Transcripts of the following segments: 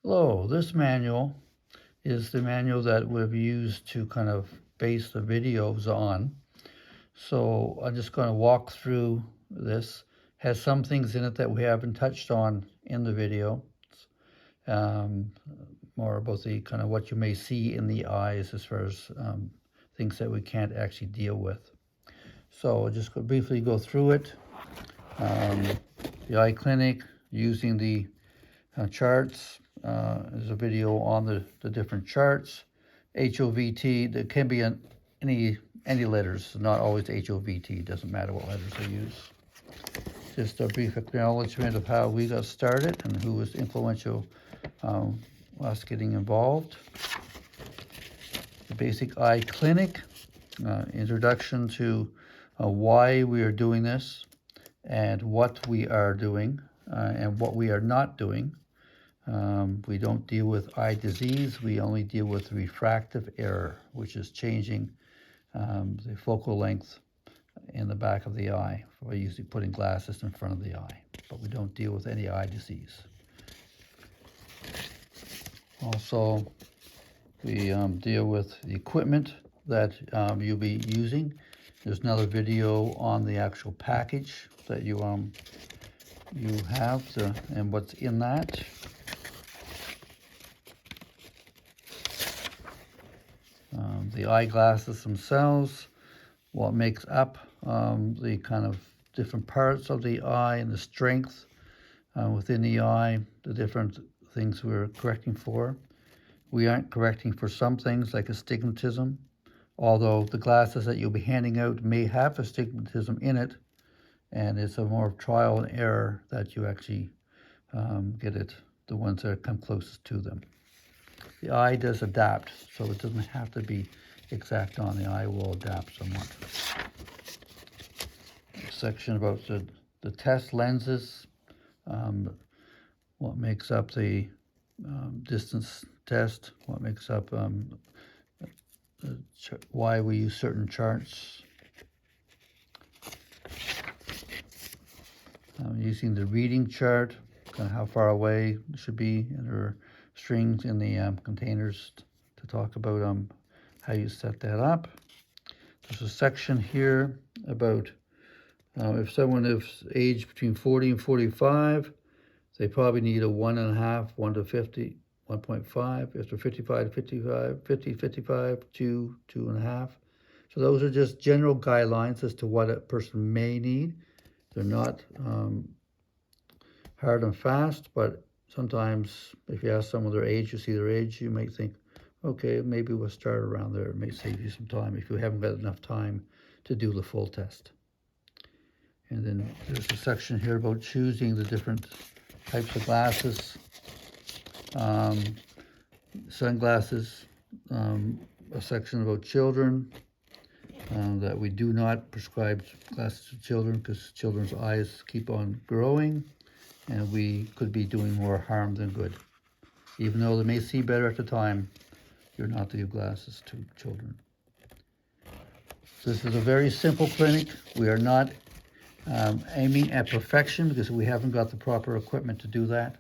Hello, this manual is the manual that we've used to kind of base the videos on. So I'm just going to walk through this. Has some things in it that we haven't touched on in the video. Um, More about the kind of what you may see in the eyes as far as things that we can't actually deal with. So I'll just briefly go through it. Um, the eye clinic using the charts. There's a video on the different charts. HOVT, there can be any letters, not always HOVT, it doesn't matter what letters they use. Just a brief acknowledgement of how we got started and who was influential us getting involved. The basic eye clinic, introduction to why we are doing this and what we are doing and what we are not doing. We don't deal with eye disease, we only deal with refractive error, which is changing the focal length in the back of the eye. We're usually putting glasses in front of the eye, but we don't deal with any eye disease. Also, we deal with the equipment that you'll be using. There's another video on the actual package that you have and what's in that. The eyeglasses themselves, what makes up the kind of different parts of the eye and the strength within the eye, the different things we're correcting for. We aren't correcting for some things like astigmatism, although the glasses that you'll be handing out may have astigmatism in it, and it's a more trial and error that you actually get it, the ones that come closest to them. The eye does adapt, so it doesn't have to be exact on. The eye will adapt somewhat. A section about the test lenses, what makes up the distance test, what makes up why we use certain charts. Using the reading chart, kind of how far away it should be, and there are strings in the containers to talk about how you set that up. There's a section here about if someone is aged between 40 and 45, they probably need a 1.5, 1 to 50, 1.5. If they're 55 to 55, 50, 55, 2, 2.5. So those are just general guidelines as to what a person may need. They're not hard and fast, but sometimes if you ask someone their age, you see their age, you might think, okay, maybe we'll start around there. It may save you some time if you haven't got enough time to do the full test. And then there's a section here about choosing the different types of glasses. Sunglasses, a section about children, that we do not prescribe glasses to children because children's eyes keep on growing and we could be doing more harm than good. Even though they may see better at the time, you're not to give glasses to children. So this is a very simple clinic. We are not aiming at perfection because we haven't got the proper equipment to do that.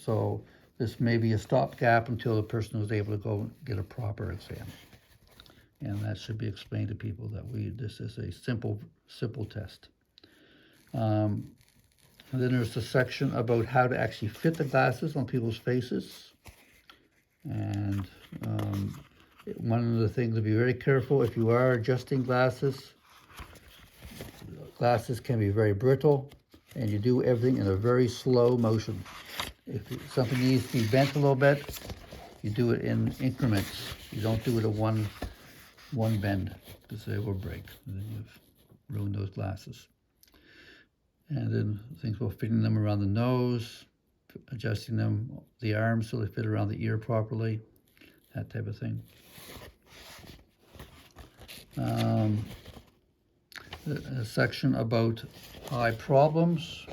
So this may be a stopgap until the person is able to go get a proper exam. And that should be explained to people that this is a simple test. And then there's the section about how to actually fit the glasses on people's faces. And one of the things to be very careful if you are adjusting glasses. Glasses can be very brittle, and you do everything in a very slow motion. If something needs to be bent a little bit, you do it in increments. You don't do it at one bend because they will break, and then you've ruined those glasses. And then things about fitting them around the nose, adjusting them, the arms so they fit around the ear properly, that type of thing. A section about eye problems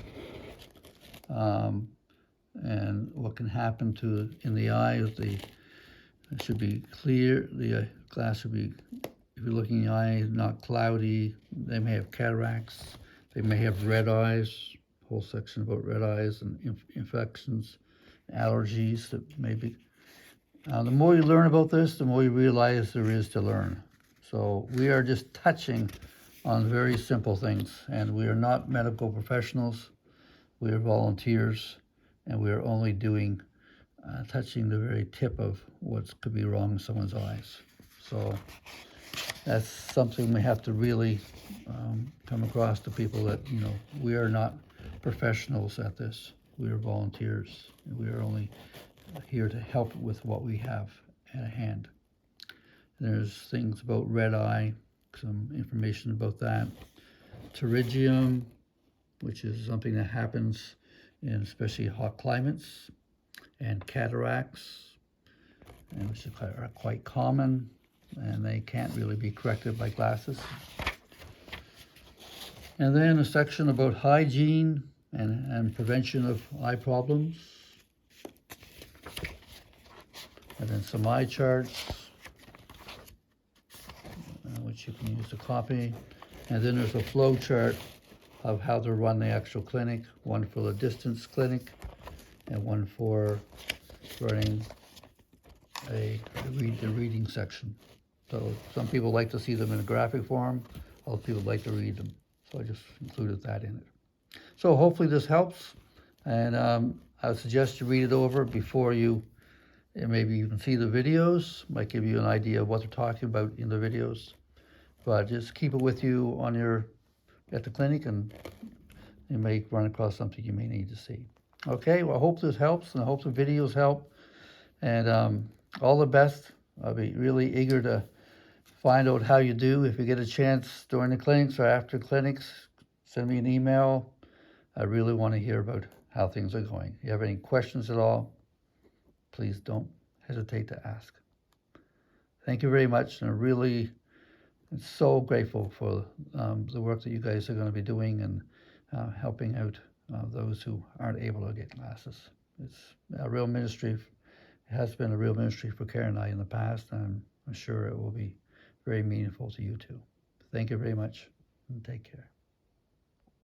and what can happen in the eye. It should be clear. The glass should be, if you're looking in the eye, not cloudy. They may have cataracts. They may have red eyes. Whole section about red eyes and infections allergies that maybe. The more you learn about this, the more you realize there is to learn. So we are just touching on very simple things, and we are not medical professionals. We are volunteers, and we are only doing touching the very tip of what could be wrong in someone's eyes. So that's something we have to really come across to people that, we are not professionals at this. We are volunteers, and we are only here to help with what we have at hand. There's things about red eye, some information about that. Pterygium, which is something that happens in especially hot climates, and cataracts, and which are quite common, and they can't really be corrected by glasses. And then a section about hygiene and prevention of eye problems. And then some eye charts, which you can use to copy. And then there's a flow chart of how to run the actual clinic, one for the distance clinic and one for running the reading section. So some people like to see them in a graphic form, other people like to read them. So I just included that in it. So hopefully this helps, and I would suggest you read it over before you maybe even see the videos. Might give you an idea of what they're talking about in the videos. But just keep it with you at the clinic, and you may run across something you may need to see. Okay, well, I hope this helps, and I hope the videos help. And all the best. I'll be really eager to find out how you do. If you get a chance during the clinics or after clinics, send me an email. I really want to hear about how things are going. If you have any questions at all, please don't hesitate to ask. Thank you very much, and I'm so grateful for the work that you guys are going to be doing and helping out those who aren't able to get glasses. It's a real ministry. It has been a real ministry for Karen and I in the past, and I'm sure it will be very meaningful to you too. Thank you very much, and take care.